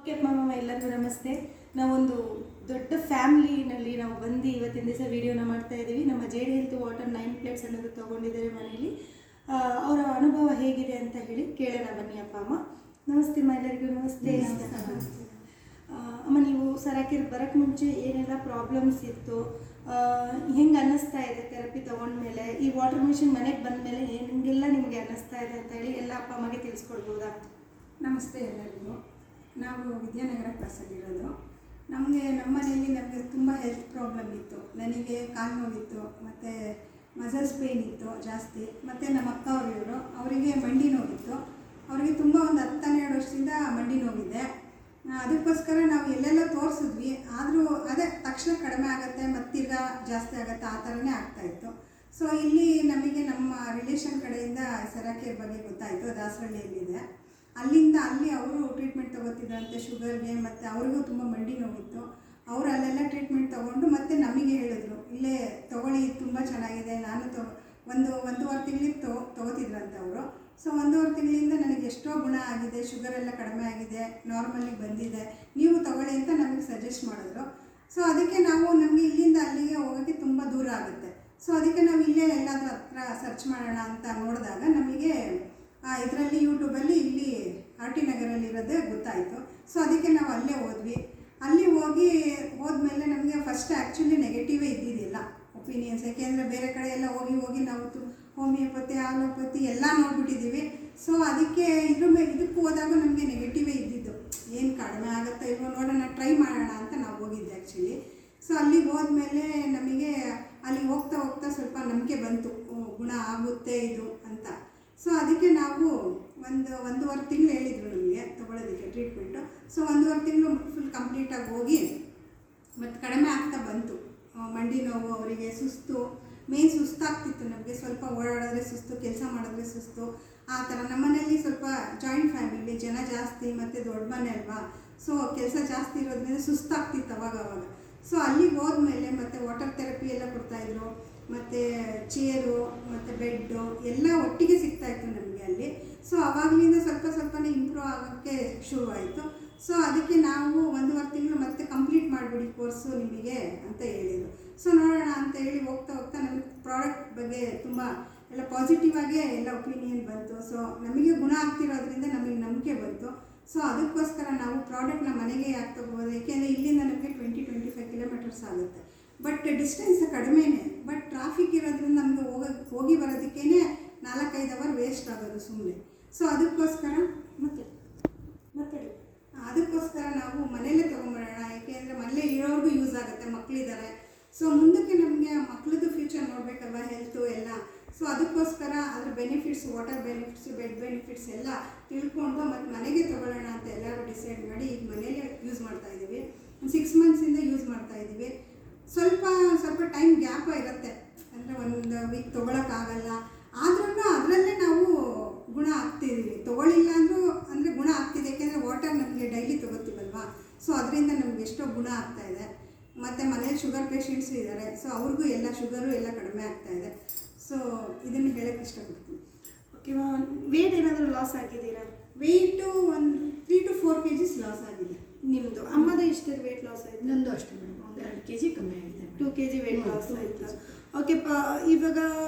Okay ಮಾಮ, ಎಲ್ಲರಿಗೂ ನಮಸ್ತೆ. ನಾವೊಂದು ದೊಡ್ಡ ಫ್ಯಾಮಿಲಿನಲ್ಲಿ ನಾವು ಬಂದು ಇವತ್ತಿನ ದಿವಸ ವಿಡಿಯೋನ ಮಾಡ್ತಾ ಇದ್ದೀವಿ. ನಮ್ಮ ಜೇಡಿ ಹೆಲ್ತ್ ವಾಟರ್ 9 ಪ್ಲೇಟ್ಸ್ ಅನ್ನೋದು ತೊಗೊಂಡಿದ್ದಾರೆ ಮನೆಯಲ್ಲಿ. ಅವರ ಅನುಭವ ಹೇಗಿದೆ ಅಂತ ಹೇಳಿ ಕೇಳೋಣ ಬನ್ನಿ. ಅಪ್ಪ ಅಮ್ಮ ನಮಸ್ತೆ. ಅಮ್ಮ ಎಲ್ಲರಿಗೂ ನಮಸ್ತೆ. ಅಮ್ಮ, ನೀವು ಸರಾಕಿರ್ ಬರೋಕ್ಕೆ ಮುಂಚೆ ಏನೆಲ್ಲ ಪ್ರಾಬ್ಲಮ್ಸ್ ಇತ್ತು, ಹೆಂಗೆ ಅನ್ನಿಸ್ತಾ ಇದೆ ಥೆರಪಿ ತೊಗೊಂಡ್ಮೇಲೆ, ಈ ವಾಟರ್ ಮಿಷಿನ್ ಮನೆಗೆ ಬಂದ ಮೇಲೆ ಹೆಂಗೆಲ್ಲ ನಿಮಗೆ ಅನ್ನಿಸ್ತಾ ಇದೆ ಅಂತ ಹೇಳಿ ಎಲ್ಲ ಅಪ್ಪ ಅಮ್ಮಗೆ ತಿಳಿಸ್ಕೊಡ್ಬೋದಾ? ನಮಸ್ತೆ ಎಲ್ಲರಿಗೂ. ನಾವು ವಿದ್ಯಾನಗರ ಕ್ಲಾಸಲ್ಲಿರೋದು. ನಮ್ಮ ಮನೆಯಲ್ಲಿ ನಮಗೆ ತುಂಬ ಹೆಲ್ತ್ ಪ್ರಾಬ್ಲಮ್ ಇತ್ತು. ನನಗೆ ಕಾಲು ನೋವಿತ್ತು, ಮತ್ತು ಮಸಲ್ಸ್ ಪೇಯ್ನ್ ಇತ್ತು ಜಾಸ್ತಿ. ಮತ್ತು ನಮ್ಮ ಅಕ್ಕ ಅವರು ಅವರಿಗೆ ಮಂಡಿ ನೋವಿತ್ತು. ಅವರಿಗೆ ತುಂಬ ಒಂದು 10-12 ವರ್ಷದಿಂದ ಮಂಡಿ ನೋವಿದೆ. ಅದಕ್ಕೋಸ್ಕರ ನಾವು ಎಲ್ಲೆಲ್ಲ ತೋರಿಸಿದ್ವಿ. ಆದರೂ ಅದೇ ತಕ್ಷಣ ಕಡಿಮೆ ಆಗುತ್ತೆ, ಮತ್ತಿರ್ಗ ಜಾಸ್ತಿ ಆಗುತ್ತೆ, ಆ ಥರನೇ ಆಗ್ತಾಯಿತ್ತು. ಸೊ ಇಲ್ಲಿ ನಮಗೆ ನಮ್ಮ ರಿಲೇಷನ್ ಕಡೆಯಿಂದ ಸೆರಾಕೇರ್ ಬಗ್ಗೆ ಗೊತ್ತಾಯಿತು. ದಾಸರಳ್ಳಿಯಲ್ಲಿದೆ. ಅಲ್ಲಿಂದ ಅಲ್ಲಿ ಅವರು ಟ್ರೀಟ್ಮೆಂಟ್ ತೊಗೋತಿದ್ರಂತೆ ಶುಗರ್ಗೆ, ಮತ್ತು ಅವ್ರಿಗೂ ತುಂಬ ಮಂಡಿ ನೋವಿತ್ತು. ಅವರು ಅಲ್ಲೆಲ್ಲ ಟ್ರೀಟ್ಮೆಂಟ್ ತೊಗೊಂಡು ಮತ್ತೆ ನಮಗೆ ಹೇಳಿದ್ರು, ಇಲ್ಲೇ ತೊಗೊಳ್ಳಿ, ತುಂಬ ಚೆನ್ನಾಗಿದೆ. ನಾನು ಒಂದೂವರೆ ತಿಂಗಳಿಗೆ ತೊಗೋತಿದ್ರಂತೆ ಅವರು. ಸೊ 1.5 ತಿಂಗಳಿಂದ ನನಗೆ ಎಷ್ಟೋ ಗುಣ ಆಗಿದೆ, ಶುಗರ್ ಎಲ್ಲ ಕಡಿಮೆ ಆಗಿದೆ, ನಾರ್ಮಲಿಗೆ ಬಂದಿದೆ, ನೀವು ತೊಗೊಳ್ಳಿ ಅಂತ ನಮಗೆ ಸಜೆಸ್ಟ್ ಮಾಡಿದ್ರು. ಸೊ ಅದಕ್ಕೆ ನಮಗೆ ಇಲ್ಲಿಂದ ಅಲ್ಲಿಗೆ ಹೋಗೋಕ್ಕೆ ತುಂಬ ದೂರ ಆಗುತ್ತೆ. ಸೊ ಅದಕ್ಕೆ ನಾವು ಇಲ್ಲೇ ಎಲ್ಲಾದರೂ ಹತ್ರ ಸರ್ಚ್ ಮಾಡೋಣ ಅಂತ ನೋಡಿದಾಗ ನಮಗೆ ಇದರಲ್ಲಿ ಯೂಟ್ಯೂಬಲ್ಲಿ ಇಲ್ಲಿ RT ನಗರಲ್ಲಿರೋದೇ ಗೊತ್ತಾಯಿತು. ಸೊ ಅದಕ್ಕೆ ನಾವು ಅಲ್ಲೇ ಹೋದ್ವಿ. ಅಲ್ಲಿ ಹೋದ್ಮೇಲೆ ನಮಗೆ ಫಸ್ಟ್ ಆ್ಯಕ್ಚುಲಿ ನೆಗೆಟಿವೇ ಇದ್ದಿದ್ದಿಲ್ಲ ಒಪಿನಿಯನ್ಸ್. ಯಾಕೆಂದರೆ ಬೇರೆ ಕಡೆ ಎಲ್ಲ ಹೋಗಿ ನಾವು ಹೋಮಿಯೋಪತಿ, ಆಲೋಪತಿ ಎಲ್ಲ ನೋಡ್ಬಿಟ್ಟಿದ್ದೀವಿ. ಸೊ ಅದಕ್ಕೆ ಇದಕ್ಕೆ ಹೋದಾಗ ನಮಗೆ ನೆಗೆಟಿವೇ ಇದ್ದಿದ್ದು. ಏನು ಕಡಿಮೆ ಆಗುತ್ತೋ ಇಲ್ವೋ ನೋಡೋಣ, ಟ್ರೈ ಮಾಡೋಣ ಅಂತ ನಾವು ಹೋಗಿದ್ದೆ ಆ್ಯಕ್ಚುಲಿ. ಸೊ ಅಲ್ಲಿಗೆ ಹೋದ್ಮೇಲೆ ನಮಗೆ ಅಲ್ಲಿ ಹೋಗ್ತಾ ಸ್ವಲ್ಪ ನಂಬಿಕೆ ಬಂತು, ಗುಣ ಆಗುತ್ತೆ ಇದು ಅಂತ. ಸೊ ಅದಕ್ಕೆ ನಾವು ಒಂದೂವರೆ ತಿಂಗಳು ಹೇಳಿದರು ನಮಗೆ ತೊಗೊಳೋದಕ್ಕೆ ಟ್ರೀಟ್ಮೆಂಟು. ಸೊ 1.5 ತಿಂಗಳು ಫುಲ್ ಕಂಪ್ಲೀಟಾಗಿ ಹೋಗಿ ಮತ್ತು ಕಡಿಮೆ ಆಗ್ತಾ ಬಂತು. ಮಂಡಿ ನೋವು, ಅವರಿಗೆ ಸುಸ್ತು, ಮೇನ್ ಸುಸ್ತಾಗ್ತಿತ್ತು ನಮಗೆ. ಸ್ವಲ್ಪ ಓಡಾಡಿದ್ರೆ ಸುಸ್ತು, ಕೆಲಸ ಮಾಡಿದ್ರೆ ಸುಸ್ತು, ಆ ಥರ. ನಮ್ಮನೇಲಿ ಸ್ವಲ್ಪ ಜಾಯಿಂಟ್ ಫ್ಯಾಮಿಲಿ, ಜನ ಜಾಸ್ತಿ, ಮತ್ತು ದೊಡ್ಡ ಮನೆ ಅಲ್ವಾ. ಸೊ ಕೆಲಸ ಜಾಸ್ತಿ ಇರೋದ್ರಿಂದ ಸುಸ್ತಾಗ್ತಿತ್ತು ಅವಾಗ. ಸೊ ಅಲ್ಲಿಗೆ ಹೋದ್ಮೇಲೆ ಮತ್ತು ವಾಟರ್ ಥೆರಪಿ ಎಲ್ಲ ಕೊಡ್ತಾಯಿದ್ರು, ಮತ್ತು ಚೇರು ಮತ್ತು ಬೆಡ್ಡು ಎಲ್ಲ ಒಟ್ಟಿಗೆ ಸಿಗ್ತಾಯಿತ್ತು ನಮಗೆ ಅಲ್ಲಿ. ಸೊ ಆವಾಗಲಿಂದ ಸ್ವಲ್ಪನೇ ಇಂಪ್ರೂವ್ ಆಗೋಕ್ಕೆ ಶುರುವಾಯಿತು. ಸೊ ಅದಕ್ಕೆ ನಾವು 1.5 ತಿಂಗಳು ಮತ್ತೆ ಕಂಪ್ಲೀಟ್ ಮಾಡಿಬಿಡಿ ಕೋರ್ಸು ನಿಮಗೆ ಅಂತ ಹೇಳಿದರು. ಸೊ ನೋಡೋಣ ಅಂತ ಹೇಳಿ ಹೋಗ್ತಾ ನಮಗೆ ಪ್ರಾಡಕ್ಟ್ ಬಗ್ಗೆ ತುಂಬ ಎಲ್ಲ ಪಾಸಿಟಿವ್ ಆಗೇ ಎಲ್ಲ ಒಪಿನಿಯನ್ ಬಂತು. ಸೊ ನಮಗೆ ಗುಣ ಆಗ್ತಿರೋದ್ರಿಂದ ನಮಗೆ ನಂಬಿಕೆ ಬಂತು. ಸೊ ಅದಕ್ಕೋಸ್ಕರ ನಾವು ಪ್ರಾಡಕ್ಟ್ನ ಮನೆಗೆ ಯಾಕೆ ತೊಗೋಬೋದು, ಏಕೆಂದರೆ ಇಲ್ಲಿಂದ ನಮಗೆ 20-25 ಕಿಲೋಮೀಟರ್ಸ್ ಆಗುತ್ತೆ. ಬಟ್ ಡಿಸ್ಟೆನ್ಸ್ ಕಡಿಮೆನೇ. ಬಟ್ ಟ್ರಾಫಿಕ್ ಇರೋದ್ರಿಂದ ನಮಗೆ ಹೋಗಿ ಬರೋದಕ್ಕೇ 4-5 ಅವರ್ ವೇಸ್ಟ್ ಆಗೋದು ಸುಮ್ಮನೆ. ಸೊ ಅದಕ್ಕೋಸ್ಕರ ಅದಕ್ಕೋಸ್ಕರ ನಾವು ಮನೇಲೇ ತೊಗೊಂಬರೋಣ. ಏಕೆಂದರೆ ಮನೇಲೇ ಇರೋರ್ಗೂ ಯೂಸ್ ಆಗುತ್ತೆ, ಮಕ್ಕಳಿದ್ದಾರೆ. ಸೊ ಮುಂದಕ್ಕೆ ನಮಗೆ ಮಕ್ಕಳದ್ದು ಫ್ಯೂಚರ್ ನೋಡಬೇಕಲ್ವ, ಹೆಲ್ತು ಎಲ್ಲ. ಸೊ ಅದಕ್ಕೋಸ್ಕರ ಅದ್ರ benefits, water benefits, bed benefits ಎಲ್ಲ ತಿಳ್ಕೊಂಡು ಮತ್ತು ಮನೆಗೆ ತೊಗೊಳ್ಳೋಣ ಅಂತ ಎಲ್ಲರೂ ಡಿಸೈಡ್ ಮಾಡಿ ಈಗ ಮನೇಲೇ ಯೂಸ್ ಮಾಡ್ತಾಯಿದ್ದೀವಿ. 6 ಮಂತ್ಸಿಂದ ಯೂಸ್ ಮಾಡ್ತಾಯಿದ್ದೀವಿ. ಸ್ವಲ್ಪ ಟೈಮ್ ಗ್ಯಾಪ್ ಇರುತ್ತೆ, ಅಂದರೆ 1 ವೀಕ್ ತೊಗೊಳಕ್ಕಾಗಲ್ಲ. ಆದ್ರೂ ಅದರಲ್ಲೇ ನಾವು ಗುಣ ಆಗ್ತಿದ್ದೀವಿ. ತೊಗೊಳ್ಳಿಲ್ಲ ಅಂದರೂ ಅಂದರೆ ಗುಣ ಆಗ್ತಿದೆ, ಯಾಕೆಂದರೆ ವಾಟರ್ ನಮಗೆ ಡೈಲಿ ತೊಗೋತೀವಲ್ವ. ಸೊ ಅದರಿಂದ ನಮ್ಗೆ ಎಷ್ಟೋ ಗುಣ ಆಗ್ತಾಯಿದೆ. ಮತ್ತು ಮನೇಲಿ ಶುಗರ್ ಪೇಷಂಟ್ಸು ಇದ್ದಾರೆ. ಸೊ ಅವ್ರಿಗೂ ಎಲ್ಲ ಶುಗರು ಎಲ್ಲ ಕಡಿಮೆ ಆಗ್ತಾಯಿದೆ. ಸೊ ಇದನ್ನು ಹೇಳೋಕ್ಕೆ ಇಷ್ಟಪಡ್ತೀನಿ. ಓಕೆ, ವೇಟ್ ಏನಾದರೂ ಲಾಸ್ ಆಗಿದ್ದೀರಾ? ವೆಯ್ಟು 3 to 4 kgs ಲಾಸ್ ಆಗಿದೆ. ನಿಮ್ಮದು ಅಮ್ಮದು ಇಷ್ಟು ವೇಟ್ ಲಾಸ್ ಆಯಿತು? ನಂದು ಅಷ್ಟೇ ಮೇಡಮ್, 2 kg ಕಮ್ಮಿ ಆಗಿದೆ. 2 kg ವೇಟ್ ಲಾಸ್ ಆಯಿತು. ಓಕೆ, ಇವಾಗ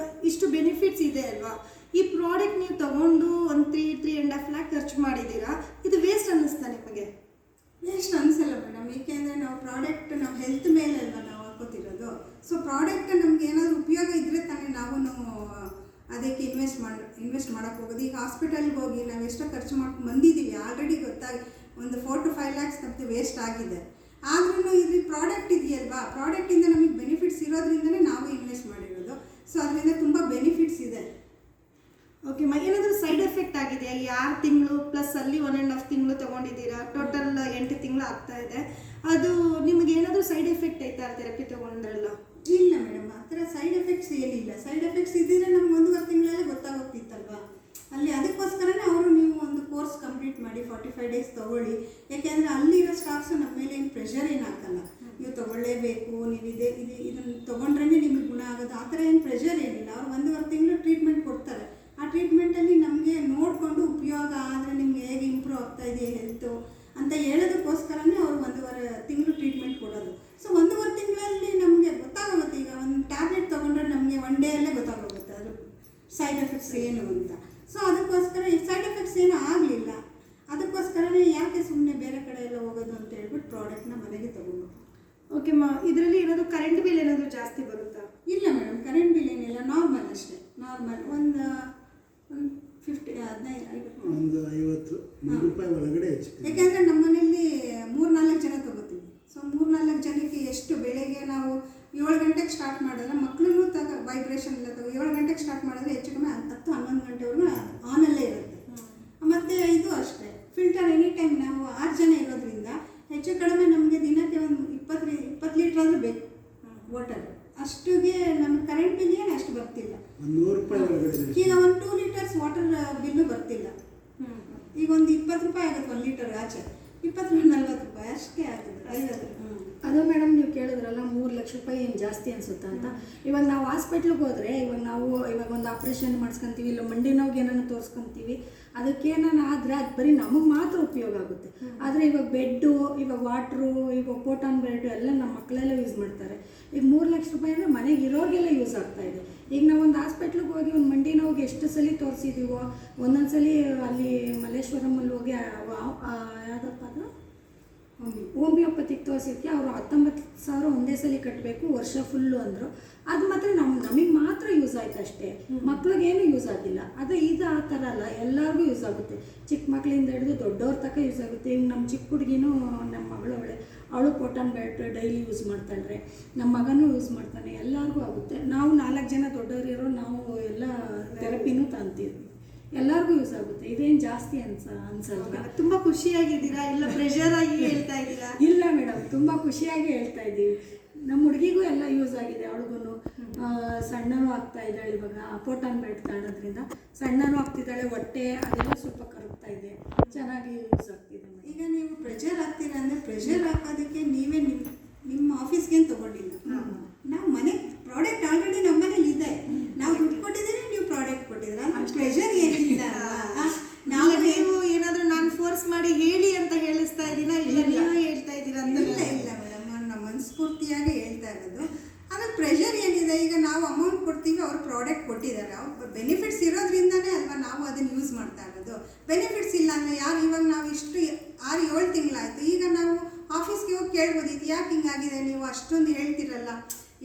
ಇಷ್ಟು ಬೆನಿಫಿಟ್ಸ್ ಇದೆ ಅಲ್ವಾ, ಈ ಪ್ರಾಡಕ್ಟ್ ನೀವು ತೊಗೊಂಡು ಒಂದು 3.5 lakh ಖರ್ಚು ಮಾಡಿದ್ದೀರಾ. ಇದು ವೇಸ್ಟ್ ಅನ್ನಿಸ್ತಾ ನಿಮಗೆ? ವೇಸ್ಟ್ ಅನಿಸಲ್ಲ ಮೇಡಮ್, ಏಕೆಂದರೆ ನಾವು ಪ್ರಾಡಕ್ಟ್ ನಾವು ಹೆಲ್ತ್ ಮೇಲೆ ಅಲ್ವಾ ನಾವು ಹಾಕೋತಿರೋದು. ಸೊ ಪ್ರಾಡಕ್ಟ್ ನಮ್ಗೆ ಏನಾದರೂ ಉಪಯೋಗ ಇದ್ದರೆ ತಾನೇ ನಾವು ಅದಕ್ಕೆ ಇನ್ವೆಸ್ಟ್ ಮಾಡೋಕ್ಕೆ ಹೋಗೋದು. ಈಗ ಹಾಸ್ಪಿಟಲ್ಗೆ ಹೋಗಿ ನಾವು ಎಷ್ಟೋ ಖರ್ಚು ಮಾಡ್ಕೊಂಡು ಬಂದಿದ್ದೀವಿ ಆಲ್ರೆಡಿ, ಗೊತ್ತಾಗಿ ಒಂದು 4 to 5 lakhs ನಮ್ಮದು ವೇಸ್ಟ್ ಆಗಿದೆ. ಆದ್ರೂ ಇಲ್ಲಿ ಪ್ರಾಡಕ್ಟ್ ಇದೆಯಲ್ವಾ, ಪ್ರಾಡಕ್ಟಿಂದ ನಮಗೆ ಬೆನಿಫಿಟ್ಸ್ ಇರೋದ್ರಿಂದನೇ ನಾವು ಇನ್ವೆಸ್ಟ್ ಮಾಡಿರೋದು. ಸೊ ಅದರಿಂದ ತುಂಬ ಬೆನಿಫಿಟ್ಸ್ ಇದೆ. ಓಕೆ, ಏನಾದರೂ ಸೈಡ್ ಎಫೆಕ್ಟ್ ಆಗಿದೆಯಾ? 6 ತಿಂಗಳು ಪ್ಲಸ್ ಅಲ್ಲಿ 1.5 ತಿಂಗಳು ತೊಗೊಂಡಿದ್ದೀರಾ, ಟೋಟಲ್ 8 ತಿಂಗಳು ಆಗ್ತಾ ಇದೆ. ಅದು ನಿಮಗೆ ಏನಾದರೂ ಸೈಡ್ ಎಫೆಕ್ಟ್ ಐತಾ ಥೆರಪಿ ತೊಗೊಂಡ್ರಲ್ಲ? ಇಲ್ಲ ಮೇಡಮ್, ಆ ಥರ ಸೈಡ್ ಎಫೆಕ್ಟ್ಸ್ ಏನಿಲ್ಲ. ಸೈಡ್ ಎಫೆಕ್ಟ್ಸ್ ಇದ್ದಿದ್ರೆ ನಮ್ಗೆ 1.5 ತಿಂಗಳಲ್ಲೇ ಗೊತ್ತಾಗೋಗ್ತಿತ್ತಲ್ವಾ ಅಲ್ಲಿ. ಅದಕ್ಕೋಸ್ಕರನೇ ಅವರು ನೀವು ಒಂದು ಕೋರ್ಸ್ ಕಂಪ್ಲೀಟ್ ಮಾಡಿ 45 days ತೊಗೊಳ್ಳಿ. ಯಾಕೆಂದರೆ ಅಲ್ಲಿರೋ ಸ್ಟಾಫ್ಸು ನಮ್ಮ ಮೇಲೆ ಏನು ಪ್ರೆಷರ್ ಏನು ಹಾಕಲ್ಲ, ನೀವು ತೊಗೊಳ್ಳೇಬೇಕು, ನೀವು ಇದನ್ನು ತೊಗೊಂಡ್ರೇ ನಿಮಗೆ ಗುಣ ಆಗೋದು, ಆ ಥರ ಏನು ಪ್ರೆಷರ್ ಏನಿಲ್ಲ. ಅವ್ರು 1.5 ತಿಂಗಳು ಟ್ರೀಟ್ಮೆಂಟ್ ಕೊಡ್ತಾರೆ. ಆ ಟ್ರೀಟ್ಮೆಂಟಲ್ಲಿ ನಮಗೆ ನೋಡಿಕೊಂಡು ಉಪಯೋಗ ಆದರೆ ನಿಮ್ಗೆ ಹೇಗೆ ಇಂಪ್ರೂವ್ ಆಗ್ತಾಯಿದೆ ಹೆಲ್ತು ಅಂತ ಹೇಳೋದಕ್ಕೋಸ್ಕರ ತಿಂಗಳು ಟ್ರೀಟ್ಮೆಂಟ್ ಕೊಡೋದು. ಸೊ 1.5 ತಿಂಗಳಲ್ಲಿ ನಮಗೆ ಗೊತ್ತಾಗುತ್ತೆ. ಈಗ ಒಂದು ಟ್ಯಾಬ್ಲೆಟ್ ತೊಗೊಂಡ್ರೆ ನಮಗೆ 1 ಡೇಯಲ್ಲೇ ಗೊತ್ತಾಗೋಗುತ್ತೆ ಅದು ಸೈಡ್ ಎಫೆಕ್ಟ್ಸ್ ಏನು ಅಂತ. ಸೊ ಅದಕ್ಕೋಸ್ಕರ ಈ ಸೈಡ್ ಎಫೆಕ್ಟ್ಸ್ ಏನೂ ಆಗಲಿಲ್ಲ. ಅದಕ್ಕೋಸ್ಕರನೇ ಯಾಕೆ ಸುಮ್ಮನೆ ಬೇರೆ ಕಡೆ ಎಲ್ಲ ಹೋಗೋದು ಅಂತ ಹೇಳ್ಬಿಟ್ಟು ಪ್ರಾಡಕ್ಟ್ನ ಮನೆಗೆ ತೊಗೊಂಡು. ಓಕೆ ಇದರಲ್ಲಿ ಏನಾದರೂ ಕರೆಂಟ್ ಬಿಲ್ ಏನಾದರೂ ಜಾಸ್ತಿ ಬರುತ್ತಾ? ಇಲ್ಲ ಮೇಡಮ್, ಕರೆಂಟ್ ಬಿಲ್ ಏನಿಲ್ಲ, ನಾರ್ಮಲ್ ಅಷ್ಟೇ. ನಾರ್ಮಲ್ ಒಂದು 50 ರೂಪಾಯಿ ಒಳಗಡೆ ಹೆಚ್ಚು. ಯಾಕೆಂದರೆ ನಮ್ಮ ಮನೆಯಲ್ಲಿ 3-4 ಜನ ತೊಗೋತೀವಿ. ಸೊ 3-4 ಜನಕ್ಕೆ ಎಷ್ಟು ಬೆಳಗ್ಗೆ ನಾವು 7 ಗಂಟೆಗೆ ಸ್ಟಾರ್ಟ್ ಮಾಡಿದ್ರೆ ಮಕ್ಕಳೂ ವೈಬ್ರೇಷನ್ ಎಲ್ಲ 7 ಗಂಟೆಗೆ ಸ್ಟಾರ್ಟ್ ಮಾಡಿದ್ರೆ ಹೆಚ್ಚು ಕಮ್ಮಿ 10-11 ಗಂಟೆವರೆಗೂ ಆನಲ್ಲೇ ಇರುತ್ತೆ. ಮತ್ತು ಇದು ಅಷ್ಟೇ, ಫಿಲ್ಟರ್ ಎನಿ ಟೈಮ್ ನಾವು 6 ಜನ ಇರೋದ್ರಿಂದ ಹೆಚ್ಚು ಕಡಿಮೆ ನಮಗೆ ದಿನಕ್ಕೆ ಒಂದು 20 ಲೀಟ್ರ್ ಆದರೂ ಬೇಕು ವಾಟರ್. ಅಷ್ಟಿಗೆ ನಮಗೆ ಕರೆಂಟ್ ಬಿಲ್ ಏನು ಅಷ್ಟು ಬರ್ತಿಲ್ಲ. 100 ರೂಪಾಯಿ ಈಗ ಒಂದು 2 ಲೀಟರ್ಸ್ ವಾಟರ್ ಬಿಲ್ಲು ಬರ್ತಿಲ್ಲ. ಈಗ ಒಂದು 20 ರೂಪಾಯಿ ಆಗುತ್ತೆ 1 ಲೀಟರ್, ಆಚೆ 20-40 ರೂಪಾಯಿ ಅಷ್ಟೇ ಆಗುತ್ತೆ, 50. ಅದು ಮೇಡಮ್ ನೀವು ಕೇಳಿದ್ರಲ್ಲ 3 ಲಕ್ಷ ರೂಪಾಯಿ ಏನು ಜಾಸ್ತಿ ಅನಿಸುತ್ತಾ ಅಂತ. ಇವಾಗ ನಾವು ಹಾಸ್ಪಿಟ್ಲಿಗೆ ಹೋದರೆ ಇವಾಗ ಒಂದು ಆಪ್ರೇಷನ್ ಮಾಡಿಸ್ಕೊತೀವಿ, ಇಲ್ಲ ಮಂಡಿ ನೋವಿಗೆ ಏನಾರು ತೋರಿಸ್ಕೊತೀವಿ, ಅದಕ್ಕೇನಾನ ಆದರೆ ಅದು ಬರೀ ನಮಗೆ ಮಾತ್ರ ಉಪಯೋಗ ಆಗುತ್ತೆ. ಆದರೆ ಇವಾಗ ಬೆಡ್ಡು, ಇವಾಗ ವಾಟ್ರು, ಇವಾಗ ಕೋಟಾನ್ ಬೆಡ್ ಎಲ್ಲ ನಮ್ಮ ಮಕ್ಕಳೆಲ್ಲ ಯೂಸ್ ಮಾಡ್ತಾರೆ. ಈಗ 3 ಲಕ್ಷ ರೂಪಾಯಿ ಅಂದರೆ ಮನೆಗೆ ಇರೋರಿಗೆಲ್ಲ ಯೂಸ್ ಆಗ್ತಾಯಿದೆ. ಈಗ ನಾವು ಒಂದು ಹಾಸ್ಪಿಟ್ಲಿಗೆ ಹೋಗಿ ಒಂದು ಮಂಡಿ ನೋವಿಗೆ ಎಷ್ಟು ಸಲ ತೋರಿಸಿದ್ದೀವೋ, ಒಂದೊಂದು ಸಲ ಅಲ್ಲಿ ಮಲ್ಲೇಶ್ವರಮಲ್ಲಿ ಹೋಗಿ ಯಾವುದಪ್ಪ ಅದು ಹೋಮಿಯೋಪತಿಗೆ ತೋರಿಸಿದ್ಕೆ ಅವರು 19,000 ಒಂದೇ ಸಲ ಕಟ್ಟಬೇಕು ವರ್ಷ ಫುಲ್ಲು ಅಂದರು. ಅದು ಮಾತ್ರ ನಮಗೆ ಮಾತ್ರ ಯೂಸ್ ಆಯ್ತು ಅಷ್ಟೇ, ಮಕ್ಳಿಗೇನು ಯೂಸ್ ಆಗಿಲ್ಲ. ಅದು ಇದು ಆ ಥರ ಅಲ್ಲ, ಎಲ್ಲರಿಗೂ ಯೂಸ್ ಆಗುತ್ತೆ. ಚಿಕ್ಕ ಮಕ್ಕಳಿಂದ ಹಿಡಿದು ದೊಡ್ಡವ್ರ ತನಕ ಯೂಸ್ ಆಗುತ್ತೆ. ಈಗ ನಮ್ಮ ಚಿಕ್ಕ ಹುಡುಗಿನೂ, ನಮ್ಮ ಮಗಳು ಅವಳು ಕಾಟನ್ ಬೆಡ್ ಡೈಲಿ ಯೂಸ್ ಮಾಡ್ತಾಳೆ, ನಮ್ಮ ಮಗನೂ ಯೂಸ್ ಮಾಡ್ತಾನೆ, ಎಲ್ಲರಿಗೂ ಆಗುತ್ತೆ. ನಾವು 4 ಜನ ದೊಡ್ಡವರಿರೋ ನಾವು ಎಲ್ಲ ಥೆರಪಿನೂ ತಂತೀವಿ, ಎಲ್ಲರಿಗೂ ಯೂಸ್ ಆಗುತ್ತೆ. ಇದೇನು ಜಾಸ್ತಿ ಅನ್ಸಲ್ಲ. ತುಂಬ ಖುಷಿಯಾಗಿದ್ದೀರಾ ಇಲ್ಲ ಪ್ರೆಷರ್ ಆಗಿ ಹೇಳ್ತಾ ಇದ್ದೀರಾ? ಇಲ್ಲ ಮೇಡಮ್, ತುಂಬ ಖುಷಿಯಾಗಿ ಹೇಳ್ತಾ ಇದ್ದೀವಿ. ನಮ್ಮ ಹುಡುಗಿಗೂ ಎಲ್ಲ ಯೂಸ್ ಆಗಿದೆ, ಅವಳಿಗೂ ಸಣ್ಣನೂ ಆಗ್ತಾ ಇದ್ದಾಳೆ. ಇವಾಗ ಕೋಟನ್ ಬೆಡ್ ತಾಣೋದ್ರಿಂದ ಸಣ್ಣನೂ ಆಗ್ತಿದ್ದಾಳೆ, ಹೊಟ್ಟೆ ಅದೆಲ್ಲ ಸ್ವಲ್ಪ ಕರಗ್ತಾ ಇದೆ, ಚೆನ್ನಾಗಿ ಯೂಸ್ ಆಗ್ತಿದೆ. ಈಗ ನೀವು ಪ್ರೆಷರ್ ಆಗ್ತೀರಾ ಅಂದರೆ ಪ್ರೆಷರ್ ಹಾಕೋದಕ್ಕೆ ನೀವೇ ನಿಮ್ಮ ಆಫೀಸ್ಗೇನು ತೊಗೊಂಡಿಲ್ಲ. ನಾವು ಮನೆ ಪ್ರಾಡಕ್ಟ್ ಆಲ್ರೆಡಿ ನಮ್ಮ ಮನೇಲಿ ಇದೆ, ನಾವು ದುಡ್ಡು ಕೊಟ್ಟಿದ್ದೀರಿ, ನೀವು ಪ್ರಾಡಕ್ಟ್ ಕೊಟ್ಟಿದ್ದೀರಾ, ಪ್ರೆಷರ್ ಏನಿಲ್ಲ. ನೀವು ಏನಾದರೂ ನಾನು ಫೋರ್ಸ್ ಮಾಡಿ ಹೇಳಿ ಅಂತ ಹೇಳಿಸ್ತಾ ಇದ್ದೀರಾ, ಇಲ್ಲ ನೀವೇ ಹೇಳ್ತಾ ಇದ್ದೀರಾ ಅಂತ? ಇಲ್ಲ ಮೇಡಮ್, ನಮ್ಮ ಮನಸ್ಫೂರ್ತಿಯಾಗಿ ಹೇಳ್ತಾ ಇರೋದು. ಆದರೆ ಪ್ರೆಷರ್ ಏನಿದೆ, ಈಗ ನಾವು ಅಮೌಂಟ್ ಕೊಡ್ತೀವಿ, ಅವರು ಪ್ರಾಡಕ್ಟ್ ಕೊಟ್ಟಿದ್ದಾರೆ, ಅವ್ರು ಬೆನಿಫಿಟ್ಸ್ ಇರೋದ್ರಿಂದನೇ ಅಲ್ವಾ ನಾವು ಅದನ್ನು ಯೂಸ್ ಮಾಡ್ತಾ ಇರೋದು. ಬೆನಿಫಿಟ್ಸ್ ಇಲ್ಲ ಅಂದರೆ ಇವಾಗ ನಾವು ಇಷ್ಟು 6-7 ತಿಂಗಳಾಯಿತು, ಈಗ ನಾವು ಆಫೀಸ್ಗೆ ಹೋಗಿ ಕೇಳ್ಬೋದಿತ್ತು, ಯಾಕೆ ಹಿಂಗಾಗಿದೆ ನೀವು ಅಷ್ಟೊಂದು ಹೇಳ್ತಿರಲ್ಲ.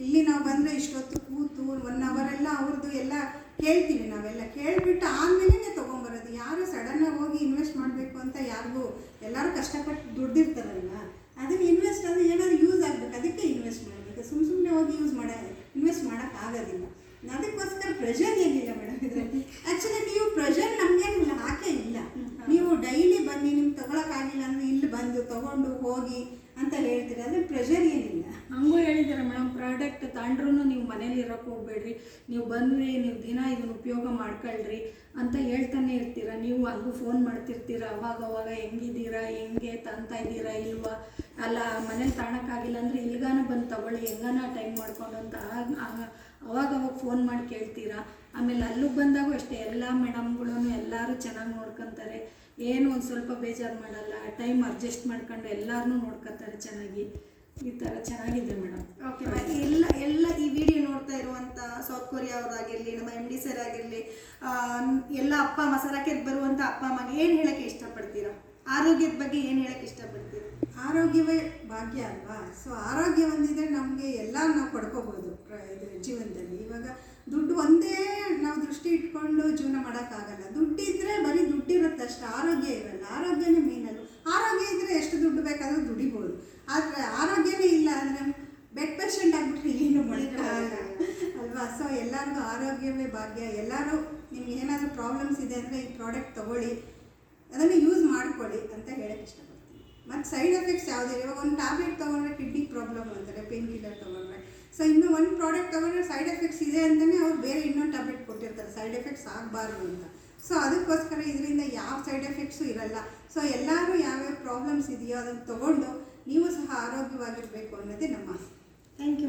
ಇಲ್ಲಿ ನಾವು ಬಂದರೆ ಇಷ್ಟೊತ್ತು ಕೂತು 1 ಅವರೆಲ್ಲ ಅವ್ರದ್ದು ಎಲ್ಲ ಕೇಳ್ತೀವಿ, ನಾವೆಲ್ಲ ಕೇಳಿಬಿಟ್ಟು ಆದಮೇಲೆ ತೊಗೊಂಬರೋದು. ಯಾರು ಸಡನ್ನಾಗಿ ಹೋಗಿ ಇನ್ವೆಸ್ಟ್ ಮಾಡಬೇಕು ಅಂತ ಯಾರಿಗೂ, ಎಲ್ಲರೂ ಕಷ್ಟಪಟ್ಟು ದುಡ್ದಿರ್ತಾರಲ್ಲ, ಅದನ್ನು ಇನ್ವೆಸ್ಟ್ ಅಂದರೆ ಏನಾದರೂ ಯೂಸ್ ಆಗಬೇಕು, ಅದಕ್ಕೆ ಇನ್ವೆಸ್ಟ್ ಮಾಡಬೇಕು. ಸುಮ್ಮನೆ ಹೋಗಿ ಇನ್ವೆಸ್ಟ್ ಮಾಡೋಕ್ಕಾಗೋದಿಲ್ಲ. ಅದಕ್ಕೋಸ್ಕರ ಪ್ರೆಷರ್ ಏನಿಲ್ಲ ಮೇಡಮ್ ಇದರಲ್ಲಿ. ಆ್ಯಕ್ಚುಲಿ ನೀವು ಪ್ರೆಷರ್ ನಮಗೇನಿಲ್ಲ, ಹಾಕೇ ಇಲ್ಲ. ನೀವು ಡೈಲಿ ಬನ್ನಿ, ನಿಮ್ಗೆ ತೊಗೊಳಕ್ಕಾಗಿಲ್ಲ ಅಂದರೆ ಇಲ್ಲಿ ಬಂದು ತೊಗೊಂಡು ಹೋಗಿ ಅಂತ ಹೇಳ್ತೀರಿ, ಅದ್ರ ಪ್ರೆಷರ್ ಏನಿಲ್ಲ. ಹಂಗೂ ಹೇಳಿದ್ದಾರೆ ಮೇಡಮ್, ಪ್ರಾಡಕ್ಟ್ ತಗೊಂಡ್ರೂ ನೀವು ಮನೇಲಿ ಇರೋಕ್ಕೆ ಹೋಗ್ಬೇಡ್ರಿ, ನೀವು ಬಂದ್ರಿ, ನೀವು ದಿನ ಇದನ್ನು ಉಪಯೋಗ ಮಾಡ್ಕೊಳ್ರಿ ಅಂತ ಹೇಳ್ತಾನೆ ಇರ್ತೀರ. ನೀವು ಹಂಗೂ ಫೋನ್ ಮಾಡ್ತಿರ್ತೀರ, ಅವಾಗ ಹೆಂಗಿದ್ದೀರಾ, ಹೆಂಗೆ ತಂತಾ ಇದ್ದೀರಾ ಇಲ್ವಾ, ಅಲ್ಲ ಮನೇಲಿ ತಾಣಕ್ಕಾಗಿಲ್ಲ ಅಂದರೆ ಇಲ್ಗಾನ ಬಂದು ತಗೊಳ್ಳಿ, ಹೆಂಗಾನ ಟೈಮ್ ಮಾಡ್ಕೊಂಡು ಅಂತ ಅವಾಗ ಫೋನ್ ಮಾಡಿ ಕೇಳ್ತೀರಾ. ಆಮೇಲೆ ಅಲ್ಲಿಗೆ ಬಂದಾಗೂ ಅಷ್ಟೇ, ಎಲ್ಲ ಮೇಡಮ್ಗಳೂ ಎಲ್ಲರೂ ಚೆನ್ನಾಗಿ ನೋಡ್ಕೊತಾರೆ, ಏನು ಒಂದು ಸ್ವಲ್ಪ ಬೇಜಾರು ಮಾಡಲ್ಲ, ಟೈಮ್ ಅಡ್ಜಸ್ಟ್ ಮಾಡ್ಕೊಂಡು ಎಲ್ಲರೂ ನೋಡ್ಕೊತಾರೆ ಚೆನ್ನಾಗಿ. ಈ ಥರ ಚೆನ್ನಾಗಿದೆ ಮೇಡಮ್. ಓಕೆ, ಎಲ್ಲ ಈ ವಿಡಿಯೋ ನೋಡ್ತಾ ಇರುವಂಥ ಸೌತ್ ಕೊರಿಯಾ ಅವರಾಗಿರಲಿ, ನಮ್ಮ MD ಸರ್ ಆಗಿರಲಿ, ಎಲ್ಲ ಅಪ್ಪ ಅಮ್ಮ ಸರಕೆಗೆ ಬರುವಂಥ ಅಪ್ಪ ಅಮ್ಮಗೆ ಏನು ಹೇಳೋಕ್ಕೆ ಇಷ್ಟಪಡ್ತೀರಾ? ಆರೋಗ್ಯದ ಬಗ್ಗೆ ಏನು ಹೇಳೋಕ್ಕೆ ಇಷ್ಟಪಡ್ತೀರಾ? ಆರೋಗ್ಯವೇ ಭಾಗ್ಯ ಅಲ್ವಾ. ಸೊ ಆರೋಗ್ಯ ಹೊಂದಿದ್ರೆ ನಮಗೆ ಎಲ್ಲ ನಾವು ಪಡ್ಕೋಬೋದು ಇದು ಜೀವನದಲ್ಲಿ. ಇವಾಗ ದುಡ್ಡು ಒಂದೇ ನಾವು ದೃಷ್ಟಿ ಇಟ್ಕೊಂಡು ಜೀವನ ಮಾಡೋಕ್ಕಾಗಲ್ಲ. ದುಡ್ಡಿದ್ರೆ ಬರೀ ದುಡ್ಡಿರುತ್ತೆ ಅಷ್ಟೇ, ಆರೋಗ್ಯ ಇರಲ್ಲ. ಆರೋಗ್ಯನೇ ಮೇನಲ್ಲು. ಆರೋಗ್ಯ ಇದ್ದರೆ ಎಷ್ಟು ದುಡ್ಡು ಬೇಕಾದರೂ ದುಡಿಬೋದು. ಆದರೆ ಆರೋಗ್ಯನೇ ಇಲ್ಲ ಅಂದರೆ ಬೆಡ್ ಪೇಷಂಟ್ ಆಗಿಬಿಟ್ರೆ ಏನು ಮಾಡೋಕ್ಕಾಗಲ್ಲ ಅಲ್ವಾ. ಸೊ ಎಲ್ಲರಿಗೂ ಆರೋಗ್ಯವೇ ಭಾಗ್ಯ. ಎಲ್ಲರೂ ನಿಮ್ಗೆ ಏನಾದರೂ ಪ್ರಾಬ್ಲಮ್ಸ್ ಇದೆ ಅಂದರೆ ಈ ಪ್ರಾಡಕ್ಟ್ ತೊಗೊಳ್ಳಿ, ಅದನ್ನು ಯೂಸ್ ಮಾಡ್ಕೊಳ್ಳಿ ಅಂತ ಹೇಳೋಕ್ಕೆ ಇಷ್ಟಪಡ್ತೀನಿ. ಮತ್ತು ಸೈಡ್ ಎಫೆಕ್ಟ್ಸ್ ಯಾವುದಿಲ್ಲ. ಇವಾಗ ಒಂದು ಟ್ಯಾಬ್ಲೆಟ್ ತೊಗೊಂಡ್ರೆ ಕಿಡ್ನಿ ಪ್ರಾಬ್ಲಮ್ ಅಂತಾರೆ, ಪೇನ್ ಕಿಲ್ಲರ್ ತೊಗೊಂಡ್ರೆ. ಸೊ ಇನ್ನೂ ಒಂದು ಪ್ರಾಡಕ್ಟ್ ತೊಗೊಂಡ್ರೆ ಸೈಡ್ ಎಫೆಕ್ಟ್ಸ್ ಇದೆ ಅಂತಲೇ ಅವ್ರು ಬೇರೆ ಇನ್ನೊಂದು ಟ್ಯಾಬ್ಲೆಟ್ ಕೊಟ್ಟಿರ್ತಾರೆ, ಸೈಡ್ ಎಫೆಕ್ಟ್ಸ್ ಆಗಬಾರ್ದು ಅಂತ. ಸೊ ಅದಕ್ಕೋಸ್ಕರ ಇದರಿಂದ ಯಾವ ಸೈಡ್ ಎಫೆಕ್ಟ್ಸು ಇರಲ್ಲ. ಸೊ ಎಲ್ಲರೂ ಯಾವ್ಯಾವ ಪ್ರಾಬ್ಲಮ್ಸ್ ಇದೆಯೋ ಅದನ್ನು ತೊಗೊಂಡು ನೀವು ಸಹ ಆರೋಗ್ಯವಾಗಿರಬೇಕು ಅನ್ನೋದೇ ನಮ್ಮ ಆಸೆ. Thank you.